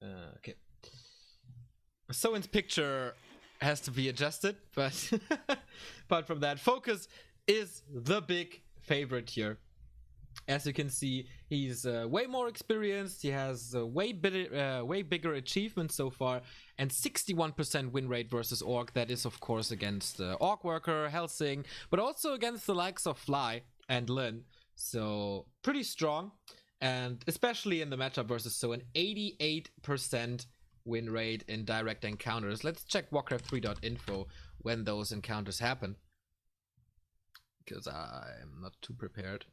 Okay. Soen's picture has to be adjusted, but apart from that, FoCuS is the big favorite here. As you can see, he's way more experienced. He has way bigger achievements so far, and 61% win rate versus Orc. That is, of course, against Orc Worker, Helsing, but also against the likes of Fly and Lin. So pretty strong, and especially in the matchup versus Soen, 88% win rate in direct encounters. Let's check Warcraft3.info when those encounters happen, because I'm not too prepared.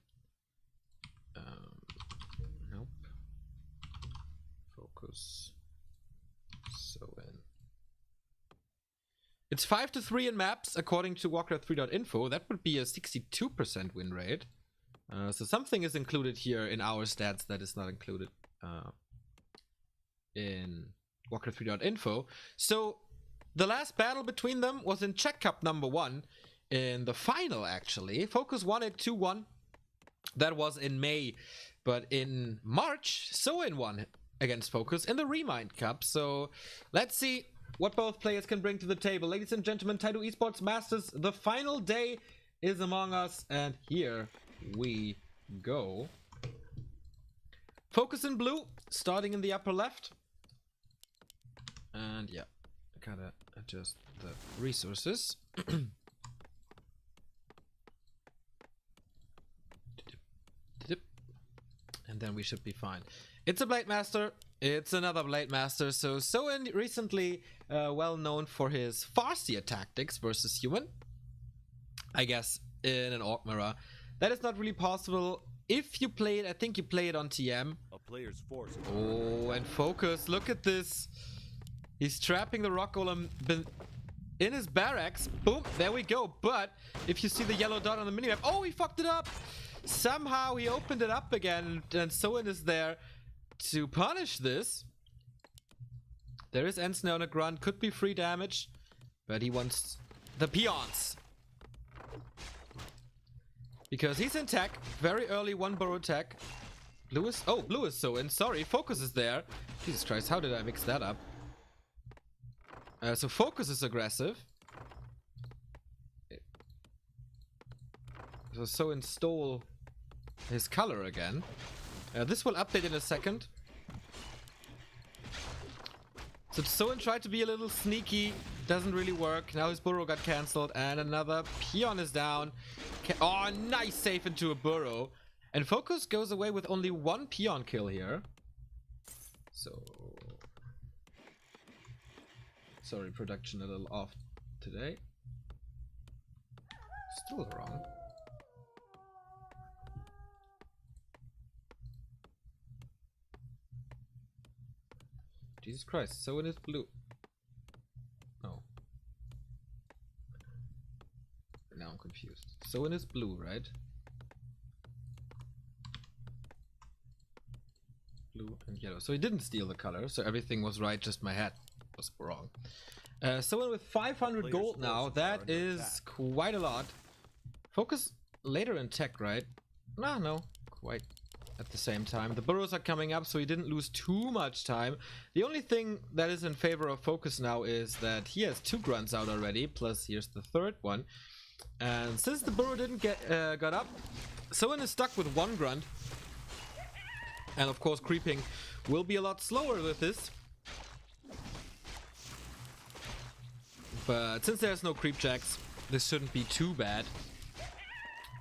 Nope. FoCuS. Soen. It's 5-3 in maps according to Warcraft3.info. That would be a 62% win rate. So something is included here in our stats that is not included in Warcraft3.info. So the last battle between them was in Czech Cup #1 in the final, actually. FoCuS won it 2-1. That was in May, but in March, Soen won against FoCuS in the Remind Cup. So let's see what both players can bring to the table. Ladies and gentlemen, Taidu Esports Masters, the final day is among us, and here we go. FoCuS in blue, starting in the upper left. And yeah, I gotta adjust the resources. And then we should be fine. It's a Blade Master. It's another Blade Master. So Soen recently well known for his Farseer tactics versus human. I guess in an Orc Mirror. That is not really possible. If you play it, I think you play it on TM. A player's force. Oh, and FoCuS. Look at this. He's trapping the Rock Golem in his barracks. Boom, there we go. But if you see the yellow dot on the minimap, oh, he fucked it up. Somehow he opened it up again, and Soen is there to punish this. There is Ensnare on a grunt, could be free damage, but he wants the peons. Because he's in tech, very early one burrow tech. Blue is Soen, sorry, FoCuS is there. Jesus Christ, how did I mix that up? So FoCuS is aggressive. So Soen stole his color again. This will update in a second. So Soen tried to be a little sneaky. Doesn't really work. Now his burrow got cancelled. And another peon is down. Oh, nice save into a burrow. And FoCuS goes away with only one peon kill here. So... Sorry, production a little off today. Still wrong. Jesus Christ, Soen is blue. Oh. Now I'm confused. Soen is blue, right? Blue and yellow. So he didn't steal the color, so everything was right, just my hat was wrong. Soen with 500 gold now, that is quite a lot. FoCuS later in tech, right? No, quite at the same time. The burrows are coming up, so he didn't lose too much time. The only thing that is in favor of FoCuS now is that he has 2 grunts out already, plus here's the third one. And since the burrow didn't got up, Soen is stuck with 1 grunt. And of course creeping will be a lot slower with this. But since there's no creep checks, this shouldn't be too bad.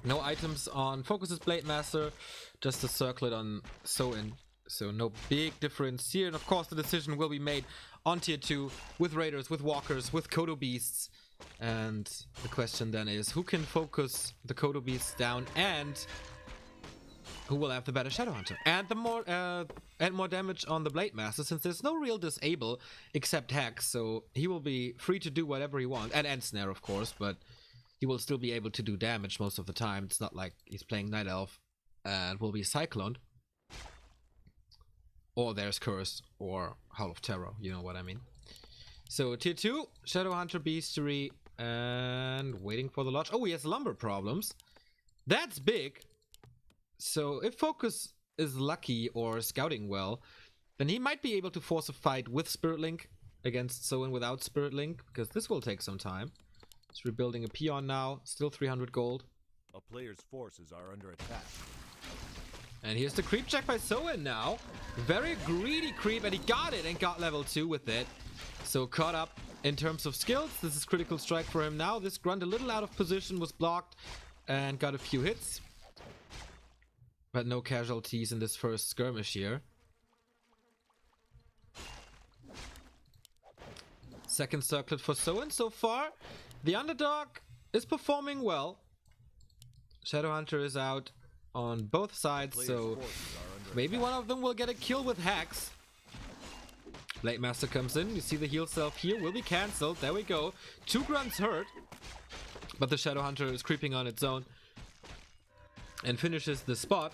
No items on FoCuS's Blade Master, just a circlet on Soen. So no big difference here. And of course the decision will be made on tier 2 with Raiders, with Walkers, with Kodo Beasts. And the question then is, who can focus the Kodo Beasts down, and who will have the better Shadow Hunter and the more damage on the Blade Master, since there's no real disable except Hex, so he will be free to do whatever he wants, and Ensnare of course, but he will still be able to do damage most of the time. It's not like he's playing Night Elf and will be Cycloned, or there's Curse or Howl of Terror, you know what I mean. So tier 2, Shadow Hunter, Beastery, and waiting for the Lodge. Oh, he has lumber problems. That's big. So if FoCuS is lucky or scouting well, then he might be able to force a fight with Spirit Link against Soen without Spirit Link, because this will take some time. He's rebuilding a peon now, still 300 gold. A player's forces are under attack. And here's the creep check by Soen now. Very greedy creep, and he got it and got level 2 with it. So caught up in terms of skills. This is critical strike for him now. This grunt a little out of position, was blocked and got a few hits. But no casualties in this first skirmish here. Second circlet for Soen so far. The underdog is performing well. Shadowhunter is out on both sides, so maybe one of them will get a kill with hacks. Blade Master comes in. You see the heal self here will be cancelled. There we go. 2 grunts hurt, but the Shadowhunter is creeping on its own and finishes the spot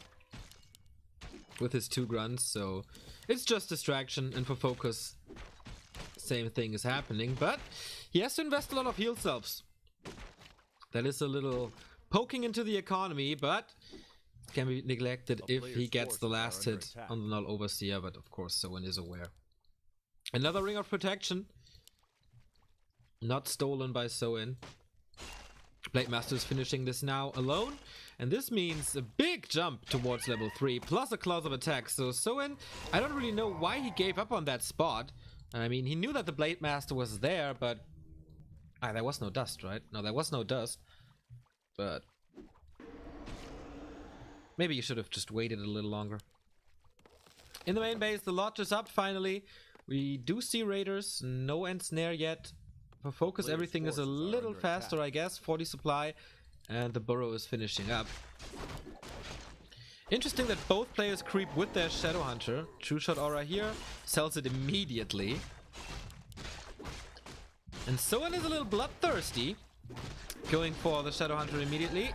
with his 2 grunts. So it's just distraction, and for FoCuS, same thing is happening, but he has to invest a lot of heal selves. That is a little poking into the economy, but can be neglected if he gets the last hit on the Null Overseer, but of course Soen is aware. Another Ring of Protection. Not stolen by Soen. Blade Master is finishing this now alone, and this means a big jump towards level 3, plus a clause of attack. So Soen, I don't really know why he gave up on that spot. I mean, he knew that the Blade Master was there, but... there was no dust, right? No, there was no dust. But... maybe you should have just waited a little longer. In the main base, the lodge is up finally. We do see raiders, no end snare yet. For FoCuS, everything is a little faster, I guess. 40 supply, and the burrow is finishing up. Interesting that both players creep with their Shadowhunter. True Shot Aura here, sells it immediately. And Soen is a little bloodthirsty, going for the Shadowhunter immediately.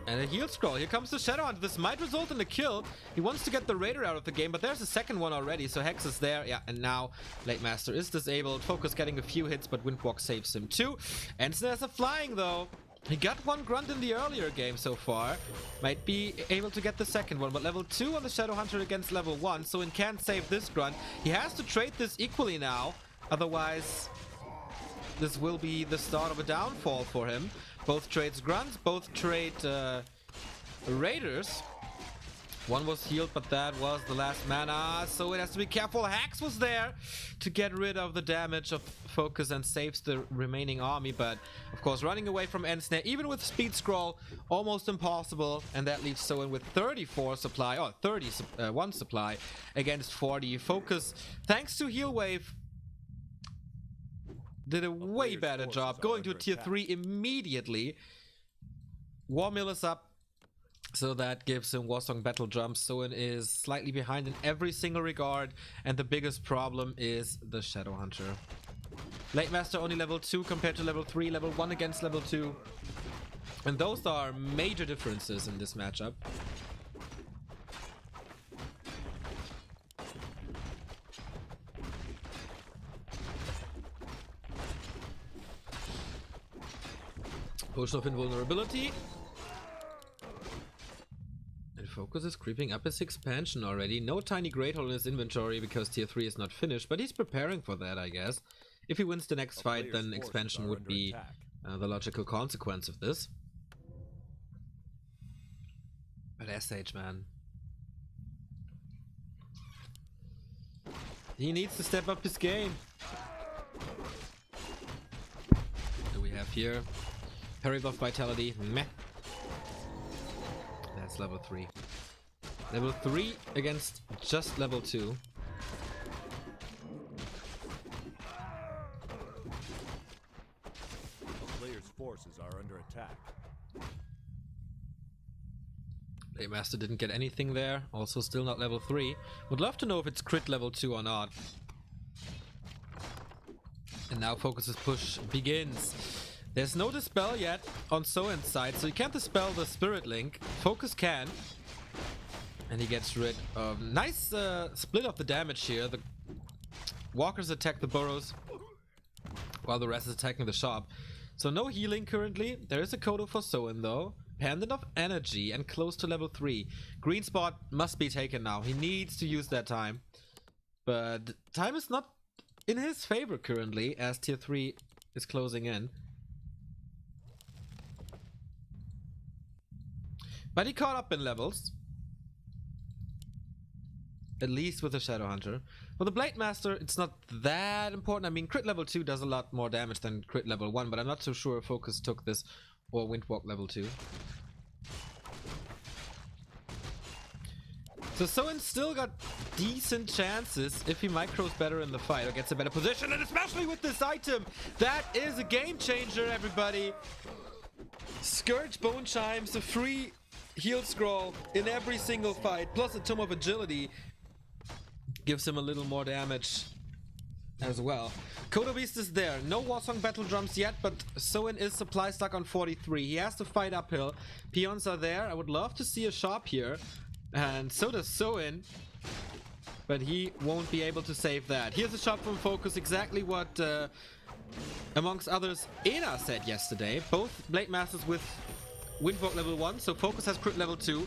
And a heal scroll. Here comes the Shadowhunter. This might result in a kill. He wants to get the Raider out of the game, but there's a second one already, so Hex is there. Yeah, and now Blade Master is disabled. FoCuS getting a few hits, but Windwalk saves him too. And there's a flying though. He got 1 grunt in the earlier game so far. Might be able to get the second one, but level 2 on the Shadowhunter against level 1, so he can't save this grunt. He has to trade this equally now, otherwise this will be the start of a downfall for him. Both trades grunts, both trade raiders. One was healed, but that was the last mana, so it has to be careful. Hax was there to get rid of the damage of FoCuS and saves the remaining army, but of course running away from Ensnare, even with speed scroll, almost impossible, and that leaves Soen with 34 supply, or 31 supply against 40. FoCuS, thanks to Heal Wave, did a way better job going to tier 3 immediately. War Mill is up, so that gives him Warsong Battle Jump. Soen is slightly behind in every single regard, and the biggest problem is the Shadowhunter. Blade Master only level 2 compared to level 3, level 1 against level 2. And those are major differences in this matchup. Potion of Invulnerability. And FoCuS is creeping up his expansion already. No tiny Great Hole in his inventory because tier 3 is not finished, but he's preparing for that, I guess. If he wins the next fight, then expansion would be the logical consequence of this. But SH, man. He needs to step up his game. What do we have here? Parry buff Vitality, meh. That's level 3. Level 3 against just level 2. The player's forces are under attack. Blade Master didn't get anything there. Also still not level 3. Would love to know if it's crit level 2 or not. And now FoCuS's push begins. There's no Dispel yet on Soen's side, so he can't Dispel the Spirit Link. FoCuS can. And he gets rid of... Nice split of the damage here. The walkers attack the burrows, while the rest is attacking the shop. So no healing currently. There is a Kodo for Soen though. Dependent of energy and close to level 3. Green spot must be taken now. He needs to use that time. But time is not in his favor currently, as tier 3 is closing in. But he caught up in levels. At least with the Shadow Hunter. For the Blade Master, it's not that important. I mean, crit level 2 does a lot more damage than crit level 1, but I'm not so sure if FoCuS took this or Windwalk level 2. So Soin still got decent chances if he micros better in the fight or gets a better position, and especially with this item. That is a game changer, everybody. Scourge Bone Chimes, a free heal scroll in every single fight, plus a Tome of Agility gives him a little more damage as well. Kodo Beast is there. No Warsong Battle Drums yet, but Soin is supply stuck on 43. He has to fight uphill. Peons are there. I would love to see a shop here. And so does Soin. But he won't be able to save that. Here's a shot from FoCuS. Exactly what, amongst others, Ena said yesterday. Both Blade Masters with Windwalk level 1. So FoCuS has crit level 2.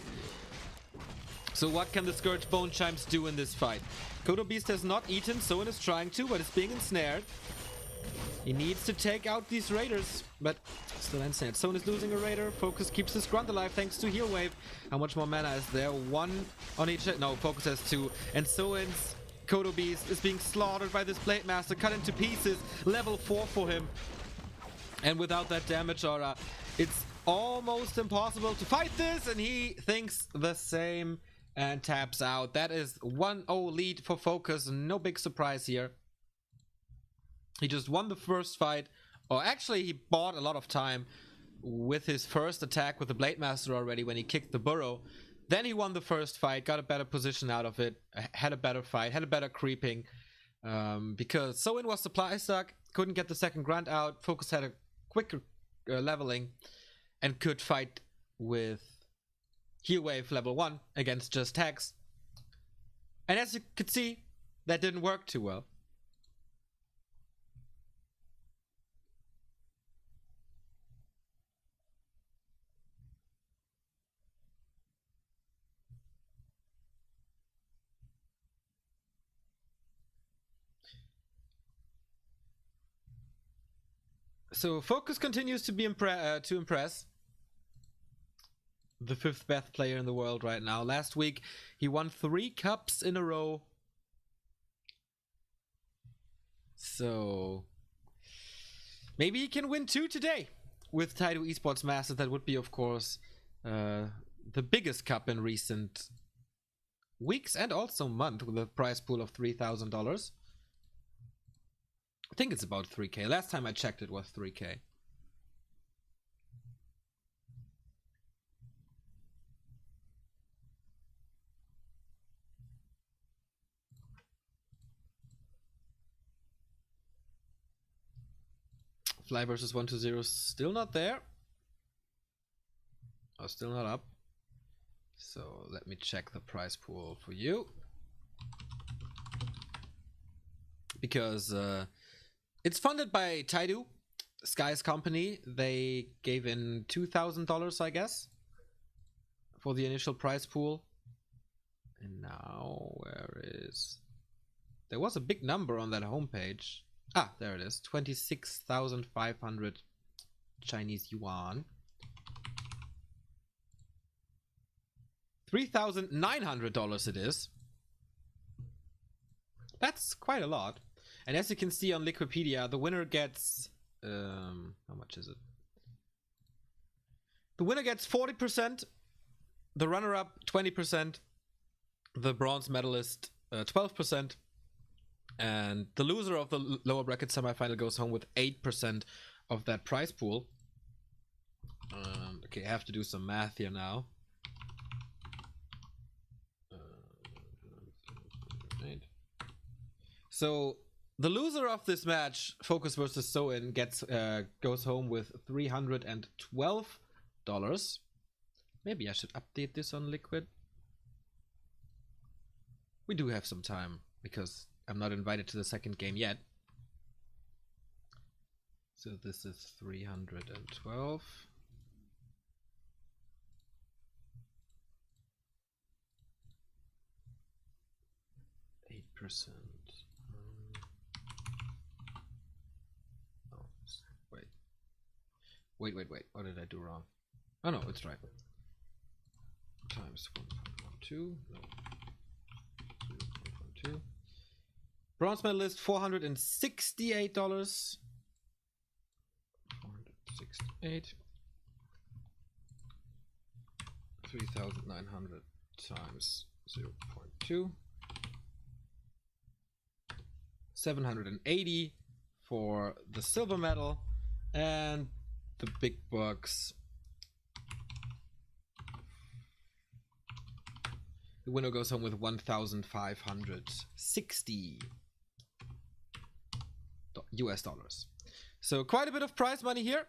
So what can the Scourge Bone Chimes do in this fight? Kodo Beast has not eaten, Soin is trying to, but is being ensnared. He needs to take out these raiders, but still ensnared. Soin is losing a raider. FoCuS keeps his grunt alive thanks to Heal Wave. How much more mana is there? 1 on each. No, FoCuS has 2. And Soin's Kodo Beast is being slaughtered by this Blade Master, cut into pieces. Level 4 for him. And without that damage aura, it's almost impossible to fight this, and he thinks the same. And taps out. That is 1-0 lead for FoCuS. No big surprise here. He just won the first fight. Or actually, he bought a lot of time with his first attack with the Blade Master already when he kicked the burrow. Then he won the first fight, got a better position out of it, had a better fight, had a better creeping. Because Soin was supply stuck, couldn't get the second grunt out. FoCuS had a quicker leveling and could fight with Heal Wave level 1 against just Hex. And as you could see, that didn't work too well. So FoCuS continues to be impress. The 5th best player in the world right now. Last week, he won 3 cups in a row. So maybe he can win 2 today with Taidu Esports Masters. That would be, of course, the biggest cup in recent weeks and also month, with a prize pool of $3,000. I think it's about 3K. Last time I checked, it was 3K. Fly versus 1-0 still not there. Oh, still not up. So let me check the prize pool for you. Because it's funded by Taidu, Sky's company. They gave in $2,000, I guess, for the initial prize pool. And now, where is... There was a big number on that homepage. Ah, there it is. 26,500 Chinese yuan. $3,900 it is. That's quite a lot. And as you can see on Liquipedia, the winner gets... how much is it? The winner gets 40%. The runner-up, 20%. The bronze medalist, 12%. And the loser of the lower bracket semifinal goes home with 8% of that prize pool. Okay, I have to do some math here now. So the loser of this match, FoCuS versus Soin, goes home with $312. Maybe I should update this on Liquid. We do have some time because I'm not invited to the second game yet. So this is 312. Oh, wait. What did I do wrong? Oh no, it's right. Times 1.12. No. 0.12. Bronze medalist $468. 468. 3,900 times 0.2. 780 for the silver medal, and the big bucks. The winner goes home with 1,560 US dollars. So quite a bit of prize money here.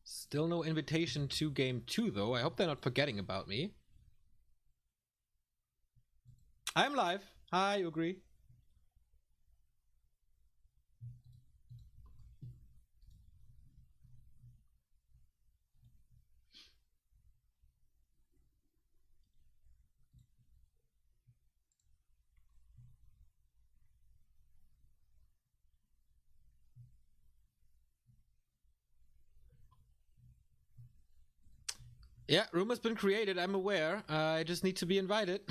Still no invitation to game 2 though. I hope they're not forgetting about me. I'm live. Hi, Ugri. Yeah, room has been created. I'm aware. I just need to be invited.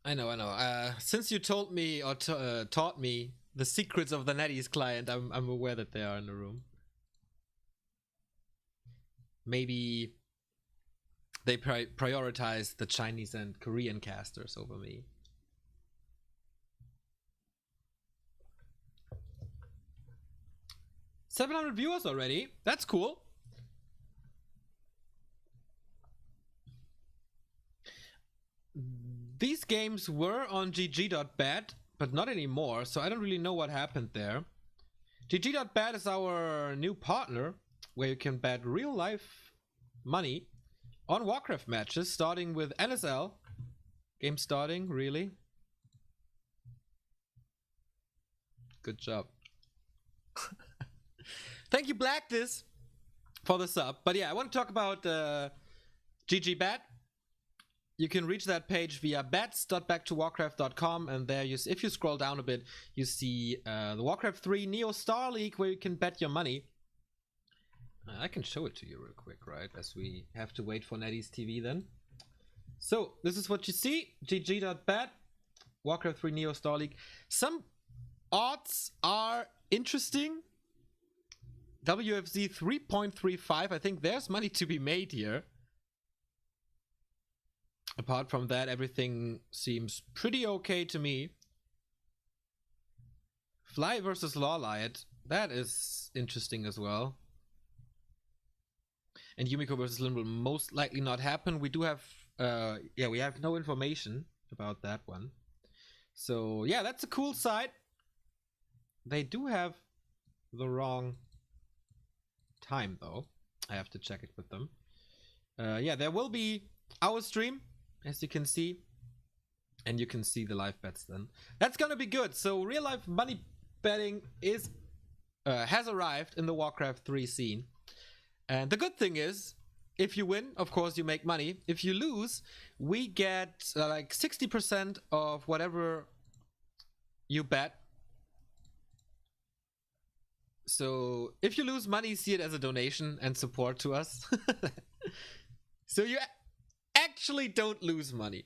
I know. Since you told me or taught me the secrets of the NetEase client, I'm aware that they are in the room. Maybe they prioritize the Chinese and Korean casters over me. $700 viewers already. That's cool. These games were on gg.bet, but not anymore, so I don't really know what happened there. gg.bet is our new partner, where you can bet real life money on Warcraft matches, starting with NSL. Game starting, really? Good job. Thank you, Blackness, for the sub. But yeah, I want to talk about GGBet. You can reach that page via bets.backtowwarcraft.com, and there, if you scroll down a bit, you see the Warcraft 3 Neo Star League, where you can bet your money. I can show it to you real quick, right? As we have to wait for NetEase TV then. So, this is what you see. GG.bet, Warcraft 3 Neo Star League. Some odds are interesting. WFZ 3.35. I think there's money to be made here. Apart from that, everything seems pretty okay to me. Fly versus Lawlight. That is interesting as well. And Yumiko versus Lin will most likely not happen. We do have, we have no information about that one. So, yeah, that's a cool site. They do have the wrong time, though. I have to check it with them. Yeah, there will be our stream, as you can see. And you can see the live bets then. That's gonna be good. So, real life money betting has arrived in the Warcraft 3 scene. And the good thing is, if you win, of course, you make money. If you lose, we get like 60% of whatever you bet. So if you lose money, see it as a donation and support to us. So you actually don't lose money.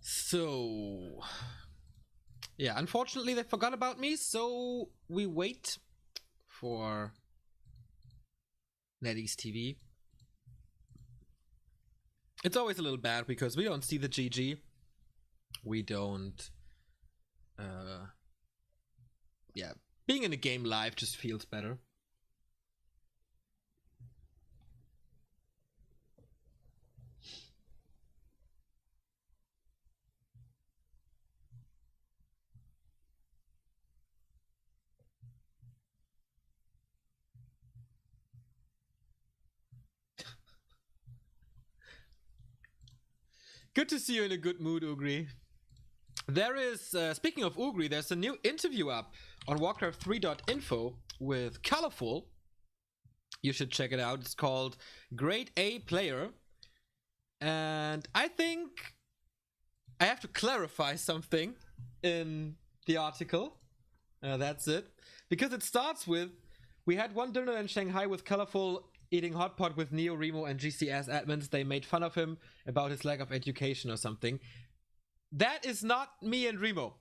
So, yeah, unfortunately they forgot about me, so we wait for NetEase TV. It's always a little bad because we don't see the GG. We don't... yeah, being in a game live just feels better. Good to see you in a good mood, Ugri. There is, speaking of Ugri, there's a new interview up on Warcraft3.info with Colorful. You should check it out. It's called Grade A Player. And I think I have to clarify something in the article. That's it. Because it starts with, we had one dinner in Shanghai with Colorful eating hot pot with Neo, Remo, and GCS admins. They made fun of him about his lack of education or something. That is not me and Remo.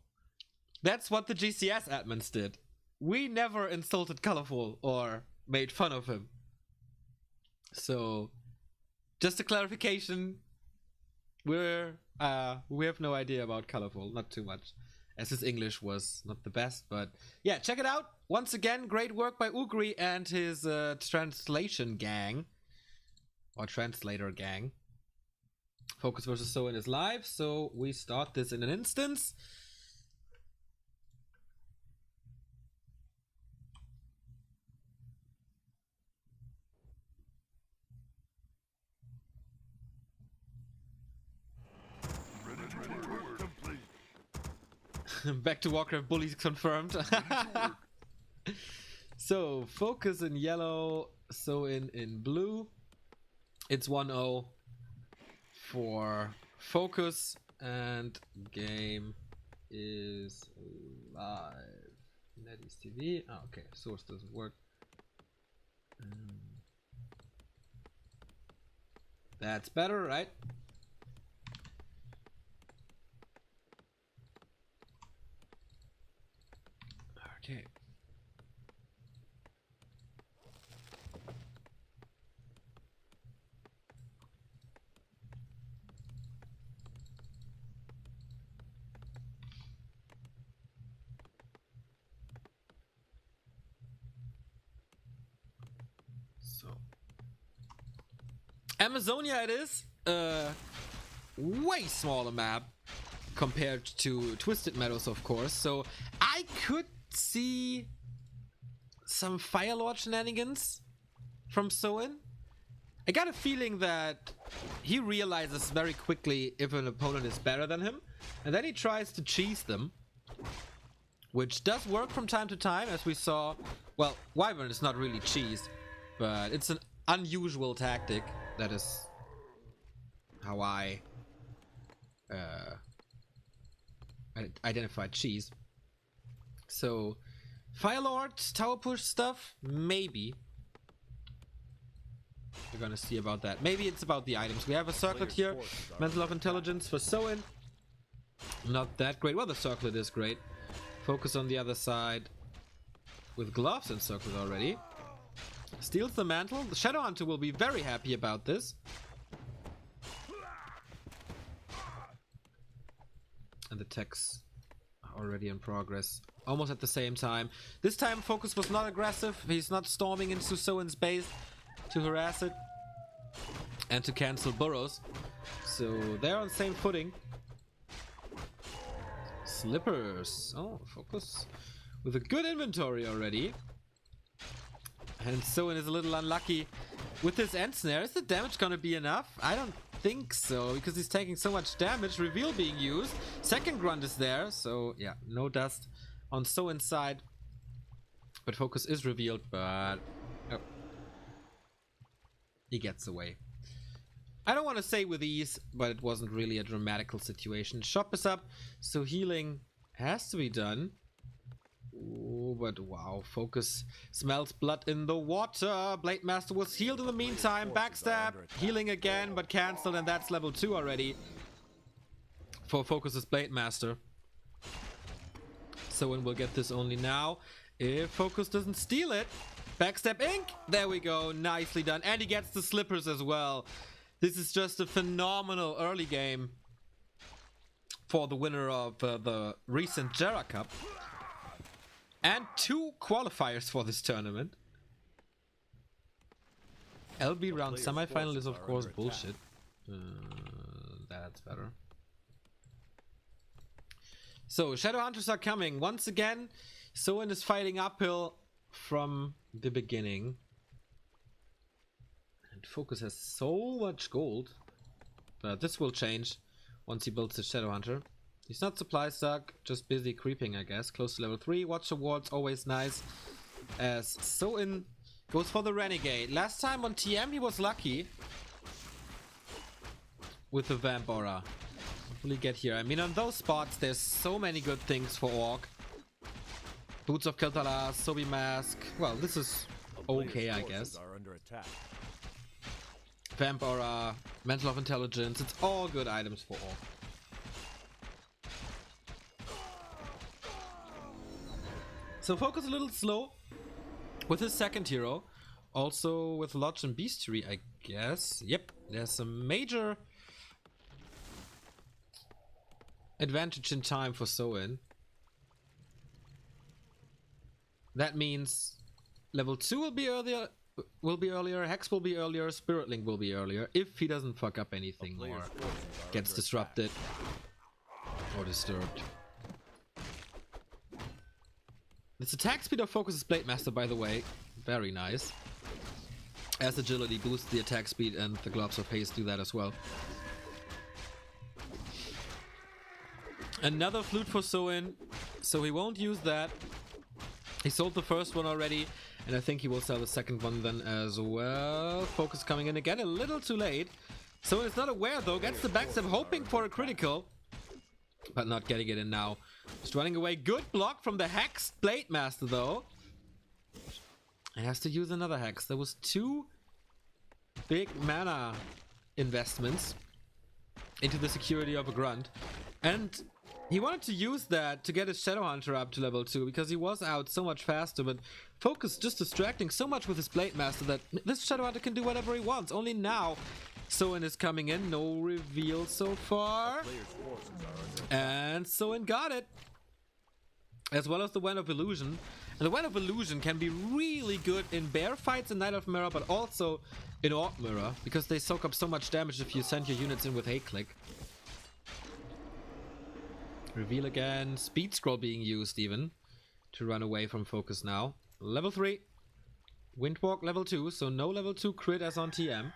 That's what the GCS admins did. We never insulted Colorful or made fun of him. So, just a clarification. We have no idea about Colorful, not too much, as his English was not the best. But yeah, check it out. Once again, great work by Ugri and his translation gang, or translator gang. FoCuS versus Soin is live, so we start this in an instance. Back to Warcraft bullies confirmed. So, FoCuS in yellow, Soin in blue. It's 1-0 for FoCuS, and game is live. NetEase TV. Oh, okay, source doesn't work. That's better, right? Okay. So, Amazonia it is. Way smaller map compared to Twisted Meadows, of course. So I could see some Firelord shenanigans from Soin. I got a feeling that he realizes very quickly if an opponent is better than him, and then he tries to cheese them, which does work from time to time, as we saw. Well, Wyvern is not really cheesed, but it's an unusual tactic. That is how I identified cheese. So, Firelord, tower push stuff? Maybe. We're gonna see about that. Maybe it's about the items. We have a circlet here. Mantle of Intelligence for Soin. Not that great. Well, the circlet is great. FoCuS on the other side with gloves and circlet already. Steals the mantle. The Shadowhunter will be very happy about this. And the techs are already in progress. Almost at the same time. This time FoCuS was not aggressive. He's not storming into Soin's base to harass it and to cancel burrows. So they're on the same footing. Slippers. Oh, FoCuS with a good inventory already. And Soin is a little unlucky with his end snare. Is the damage gonna be enough? I don't think so, because he's taking so much damage. Reveal being used. Second grunt is there, so yeah, no dust on Soin's side. But FoCuS is revealed, but oh, he gets away. I don't want to say with ease, but it wasn't really a dramatical situation. Shop is up, so healing has to be done. Ooh, but wow, FoCuS smells blood in the water. Blade Master was healed in the meantime. Backstab, healing again, but cancelled, and that's level 2 already for FoCuS's Blade Master. Soin will get this only now if FoCuS doesn't steal it. Backstab Ink, there we go, nicely done. And he gets the slippers as well. This is just a phenomenal early game for the winner of the recent Jera Cup. And 2 qualifiers for this tournament. LB round semifinal is of course bullshit. That's better. So Shadowhunters are coming once again. Soin is fighting uphill from the beginning. And FoCuS has so much gold. But this will change once he builds the Shadow Hunter. He's not supply stuck, just busy creeping, I guess. Close to level 3. Watch the wards, always nice. As Soin goes for the Renegade. Last time on TM he was lucky with the Vamp Aura. What will he get here? I mean, on those spots there's so many good things for Orc. Boots of Kel'Thuzad, Sobi Mask. Well, this is okay, I guess. Vamp Aura, Mantle of Intelligence. It's all good items for Orc. So FoCuS a little slow with his second hero. Also with Lodge and Bestiary, I guess. Yep, there's some major advantage in time for Soin. That means level 2 will be earlier, Hex will be earlier, Spirit Link will be earlier, if he doesn't fuck up anything or gets disrupted or disturbed. This attack speed of FoCuS' Blade Master, by the way, very nice. As agility boosts the attack speed, and the Gloves of Haste do that as well. Another flute for Soin, so he won't use that. He sold the first one already, and I think he will sell the second one then as well. FoCuS coming in again, a little too late. Soin is not aware though, gets the backstep, hoping for a critical, but not getting it in now. Just running away. Good block from the Hex Blade Master though. He has to use another Hex. There was 2 big mana investments into the security of a Grunt. And he wanted to use that to get his Shadow Hunter up to level 2 because he was out so much faster, but FoCuS just distracting so much with his Blade Master that this Shadow Hunter can do whatever he wants. Only now Soin is coming in. No reveal so far. And Soin got it. As well as the Wen of Illusion. And the Wen of Illusion can be really good in bear fights in Night of Mirror, but also in Orc Mirror, because they soak up so much damage if you send your units in with hate click. Reveal again. Speed scroll being used even to run away from FoCuS now. Level 3. Windwalk level 2, so no level 2 crit as on TM.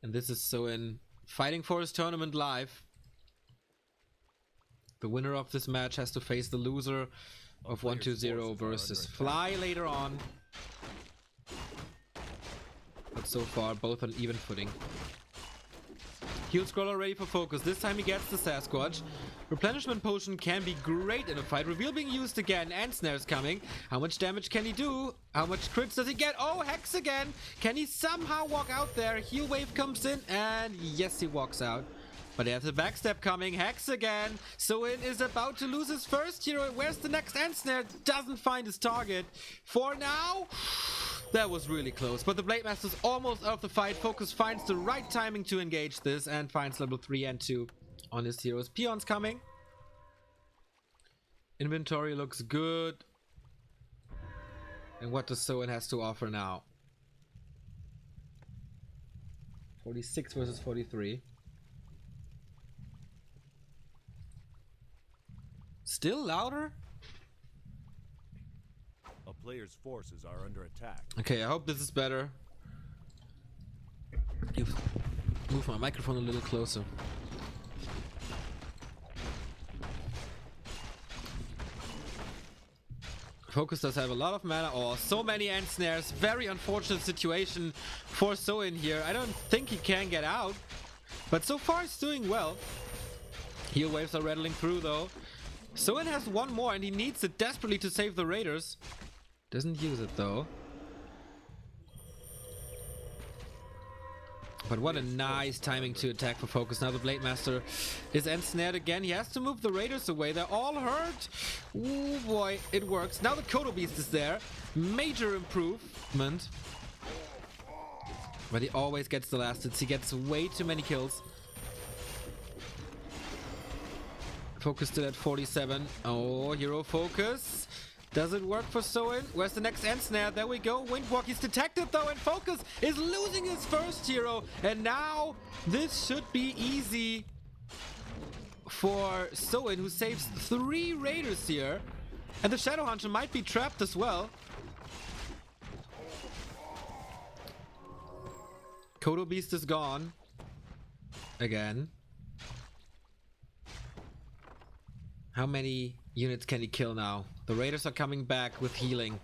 And this is Soin fighting for his tournament life. The winner of this match has to face the loser of 1-2-0 versus Fly later on. But so far, both on even footing. Heal scroller ready for FoCuS. This time he gets the Sasquatch. Replenishment potion can be great in a fight. Reveal being used again, and snares coming. How much damage can he do? How much crits does he get? Oh, Hex again! Can he somehow walk out there? Heal wave comes in, and yes, he walks out. But there's a backstep coming. Hex again. Soin is about to lose his first hero. Where's the next Ensnare? Doesn't find his target. For now, that was really close. But the Blade Master's almost out of the fight. FoCuS finds the right timing to engage this and finds level 3 and 2 on his heroes. Peons coming. Inventory looks good. And what does Soin has to offer now? 46 versus 43. Still louder? A player's forces are under attack. Okay, I hope this is better. Move my microphone a little closer. FoCuS does have a lot of mana. Oh, so many end snares. Very unfortunate situation for Soin here. I don't think he can get out. But so far he's doing well. Heal waves are rattling through though. Soin has one more and he needs it desperately to save the Raiders. Doesn't use it though. But what a nice timing to attack for FoCuS. Now the Blade Master is ensnared again. He has to move the Raiders away. They're all hurt. Ooh boy, it works. Now the Kodo Beast is there. Major improvement. But he always gets the last hits. He gets way too many kills. FoCuS still at 47. Oh, hero focus. Does it work for Soin? Where's the next ensnare? There we go. Windwalk. He's detected though, and FoCuS is losing his first hero. And now this should be easy for Soin, who saves 3 Raiders here. And the Shadow Hunter might be trapped as well. Kodo Beast is gone. again. How many units can he kill now? The Raiders are coming back with healing.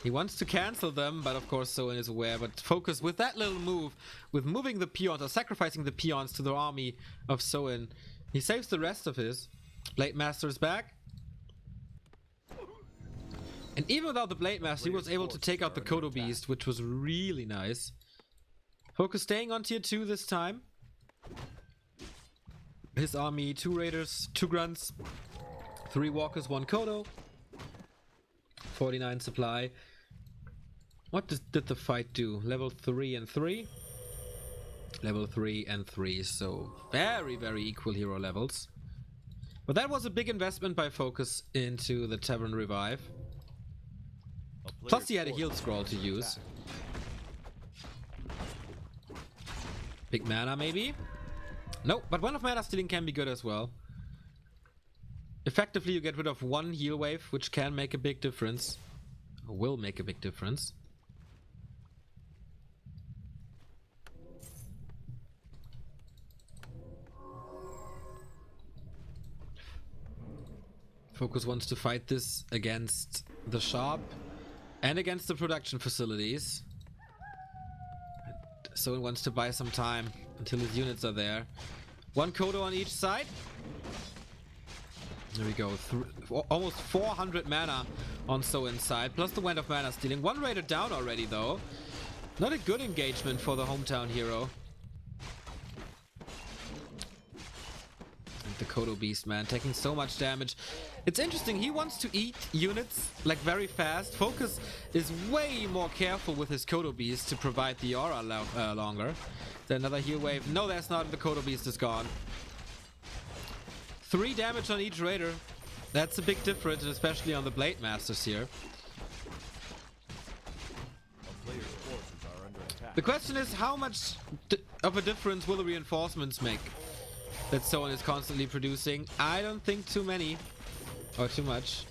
He wants to cancel them, but of course Soin is aware. But FoCuS with that little move, with moving the peons or sacrificing the peons to the army of Soin, he saves the rest of his. Blade Master is back. And even without the Blade Master, he was able to take out the Kodo Beast, which was really nice. FoCuS staying on tier 2 this time. His army, 2 Raiders, 2 Grunts, 3 Walkers, 1 Kodo. 49 supply. What did the fight do? Level 3 and 3? Level 3 and 3, so very, very equal hero levels. But that was a big investment by FoCuS into the Tavern Revive. Plus he had a heal scroll to use. Big mana maybe? Nope, but one of mana stealing can be good as well. Effectively you get rid of 1 heal wave, which can make a big difference. Or will make a big difference. FoCuS wants to fight this against the shop and against the production facilities. So it wants to buy some time until his units are there. 1 Kodo on each side. There we go. Almost 400 mana on So inside, plus the Wand of Mana stealing. 1 Raider down already though. Not a good engagement for the hometown hero. The Kodo Beast, man, taking so much damage. It's interesting, he wants to eat units like very fast. FoCuS is way more careful with his Kodo Beast to provide the aura longer. Is there another heal wave? No, that's not. The Kodo Beast is gone. 3 damage on each Raider. That's a big difference, especially on the Blade Masters here. The question is, how much of a difference will the reinforcements make that Soin is constantly producing? I don't think too many. Or too much.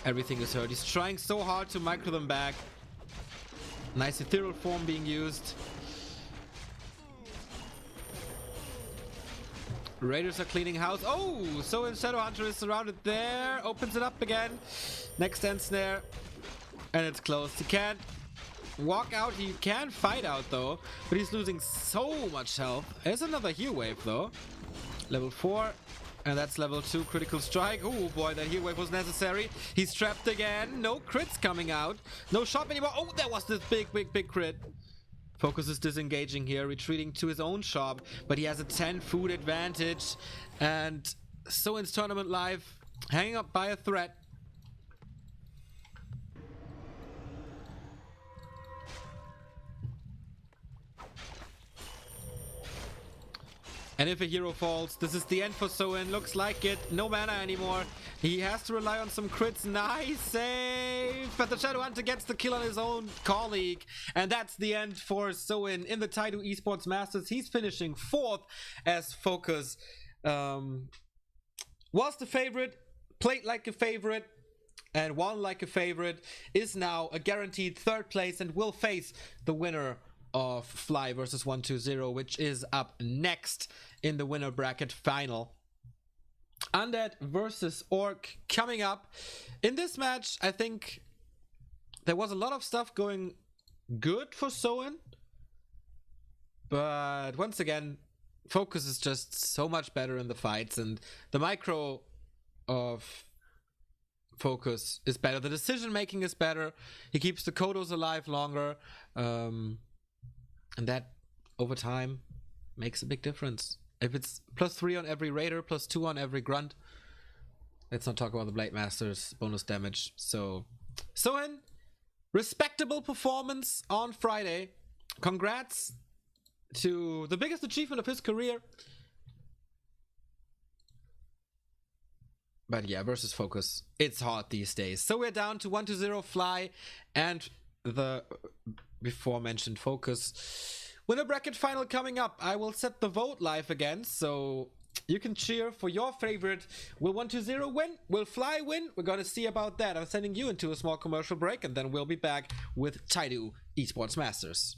Everything is hurt. He's trying so hard to micro them back. Nice ethereal form being used. Raiders are cleaning house. Oh, Soin Shadowhunter is surrounded there. Opens it up again. Next end snare. And it's closed. He can't walk out. He can fight out though. But he's losing so much health. There's another heal wave though. Level 4. And that's level 2 critical strike. Oh boy, that heal wave was necessary. He's trapped again. No crits coming out. No shop anymore. Oh, there was this big crit. FoCuS is disengaging here, retreating to his own shop. But he has a 10 food advantage. And Soin's tournament live, hanging up by a thread. And if a hero falls, this is the end for Soin. Looks like it. No mana anymore. He has to rely on some crits. Nice save! But the Shadowhunter gets the kill on his own colleague. And that's the end for Soin in the Taidu Esports Masters. He's finishing 4th as FoCuS was the favorite, played like a favorite, and won like a favorite. Is now a guaranteed 3rd place and will face the winner of Fly versus 120, which is up next in the winner bracket final. Undead versus Orc coming up. In this match, I think there was a lot of stuff going good for Soin, but once again, FoCuS is just so much better in the fights, and the micro of FoCuS is better. The decision making is better. He keeps the Kodos alive longer. And that, over time, makes a big difference. If it's +3 on every Raider, +2 on every Grunt. Let's not talk about the Blade Master's bonus damage. So, Soin, respectable performance on Friday. Congrats to the biggest achievement of his career. But yeah, versus FoCuS, it's hard these days. So we're down to 120 Fly and the before mentioned FoCuS winner bracket final coming up. I will set the vote live again, so you can cheer for your favorite. Will 120 win? Will Fly win? We're gonna see about that. I'm sending you into a small commercial break, and then we'll be back with Taidu Esports Masters.